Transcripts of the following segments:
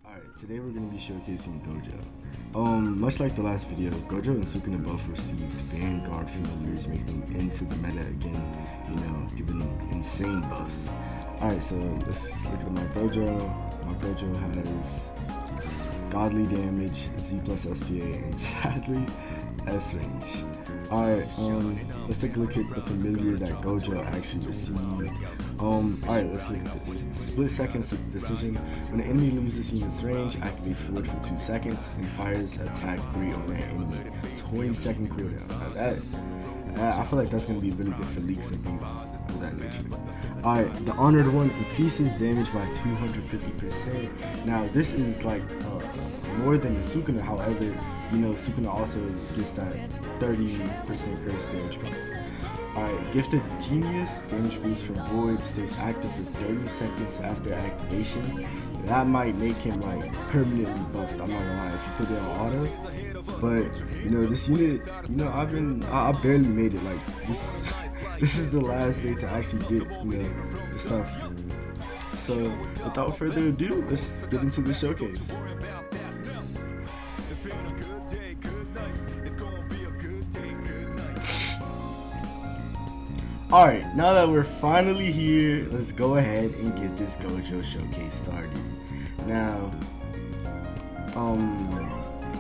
Alright, today we're going to be showcasing Gojo. Much like the last video, Gojo and Sukuna both received Vanguard familiars, making them into the meta again, giving them insane buffs. Alright, so let's look at my Gojo. My Gojo has godly damage, Z plus SPA, and sadly, S range. Alright, let's take a look at the familiar that Gojo actually received. Alright, let's look at this. Split second decision. When an enemy loses unit's range, activates forward for 2 seconds and fires attack 3 on that enemy. 20-second cooldown. Now I feel like that's going to be really good for leaks and things of that nature. Alright, the Honored one increases damage by 250%. Now this is like more than the Sukuna, however, Sukuna also gets that 30% curse damage buff. Alright, Gifted Genius, damage boost from Void, stays active for 30 seconds after activation. That might make him like permanently buffed, I'm not gonna lie, if you put it on auto. But this unit, I barely made it, like this this is the last day to actually get, the stuff. So without further ado, let's get into the showcase. Alright, now that we're finally here, let's go ahead and get this Gojo showcase started. Now,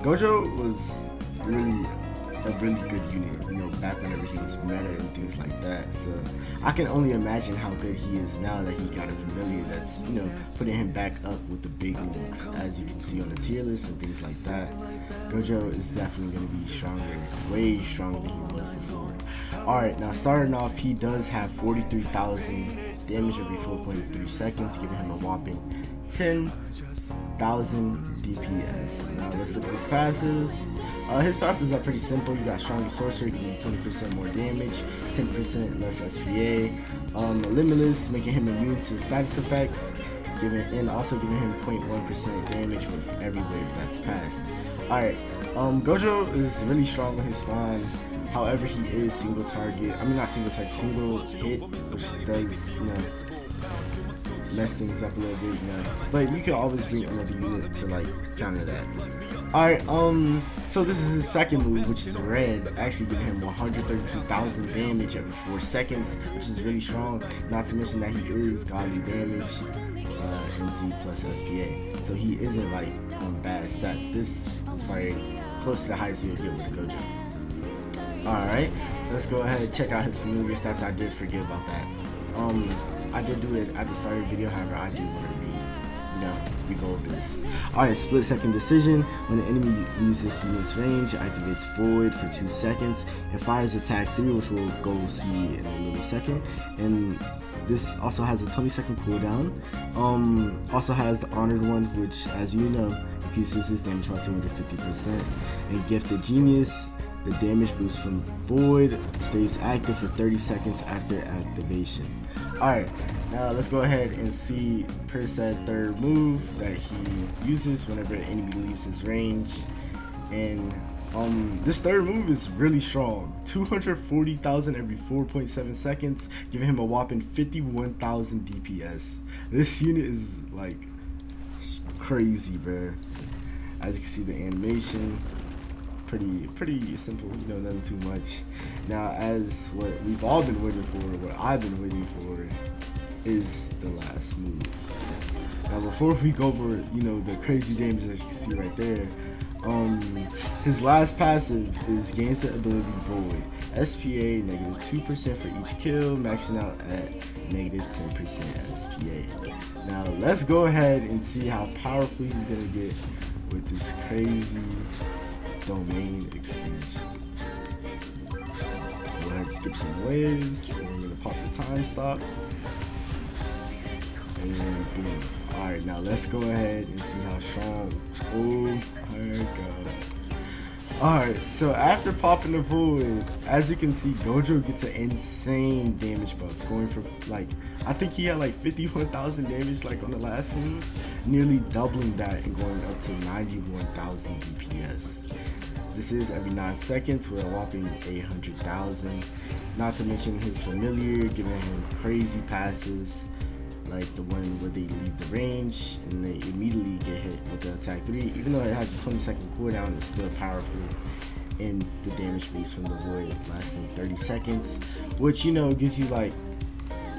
Gojo was really a really good unit, back whenever he was meta and things like that. So I can only imagine how good he is now that he got a familiar that's, putting him back up with the big leagues, as you can see on the tier list and things like that. Gojo is definitely going to be stronger, way stronger than he was before. Alright, now starting off, he does have 43,000 damage every 4.3 seconds, giving him a whopping 10,000 DPS. Now let's look at his passes. His passes are pretty simple. You got Strongest Sorcerer, giving you 20% more damage, 10% less SPA. Limitless, making him immune to status effects, and also giving him 0.1% damage with every wave that's passed. Alright, Gojo is really strong with his spawn. However, he is single hit, which does, mess things up a little bit, But you can always bring another unit to like counter that. Alright, so this is his second move, which is red, actually giving him 132,000 damage every 4 seconds, which is really strong. Not to mention that he is godly damage and Z plus SPA, so he isn't like on bad stats. This is very close to the highest you'll get with Gojo. Alright, let's go ahead and check out his familiar stats. I did forget about that. I did do it at the start of the video, however, I do want to we go over this. Alright, split second decision. When the enemy uses unit's range, activates forward for 2 seconds and fires attack 3, which we'll go see in a little second. And this also has a 20-second cooldown. Also has the Honored one, which, as you know, increases his damage by 250%. And Gifted Genius, the damage boost from Void, stays active for 30 seconds after activation. Alright, now let's go ahead and see per said third move that he uses whenever an enemy leaves his range. And this third move is really strong. 240,000 every 4.7 seconds, giving him a whopping 51,000 DPS. This unit is like crazy, bro. As you can see, the animation, pretty simple, nothing too much. Now, as what we've all been waiting for, what I've been waiting for, is the last move. Now, before we go over, the crazy damage that you can see right there, his last passive is gains the ability Void. SPA -2% for each kill, maxing out at -10% SPA. Now, let's go ahead and see how powerful he's gonna get with this crazy domain expansion. Go ahead and skip some waves, and we're gonna pop the time stop. And boom. Alright, now let's go ahead and see how strong. Oh my god. Alright, so after popping the Void, as you can see, Gojo gets an insane damage buff, going from like, I think he had like 51,000 damage like on the last move, nearly doubling that and going up to 91,000 DPS. This is every 9 seconds with a whopping 800,000. Not to mention his familiar, giving him crazy passes, like the one where they leave the range and they immediately get hit with attack 3. Even though it has a 20-second cooldown, it's still powerful. And the damage boost from the void lasting 30 seconds, which, you know, gives you like,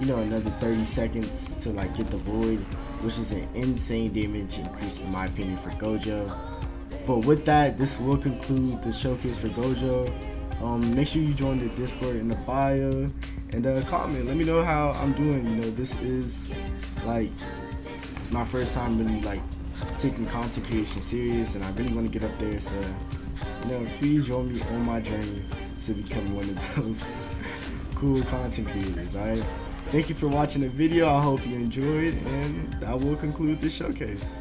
you know, another 30 seconds to like get the void, which is an insane damage increase in my opinion for Gojo. But with that, this will conclude the showcase for Gojo. Make sure you join the Discord in the bio and comment. Let me know how I'm doing. You know, this is like my first time really like taking content creation serious, and I really want to get up there. So, you know, please join me on my journey to become one of those cool content creators. Alright, thank you for watching the video. I hope you enjoyed, and that will conclude the showcase.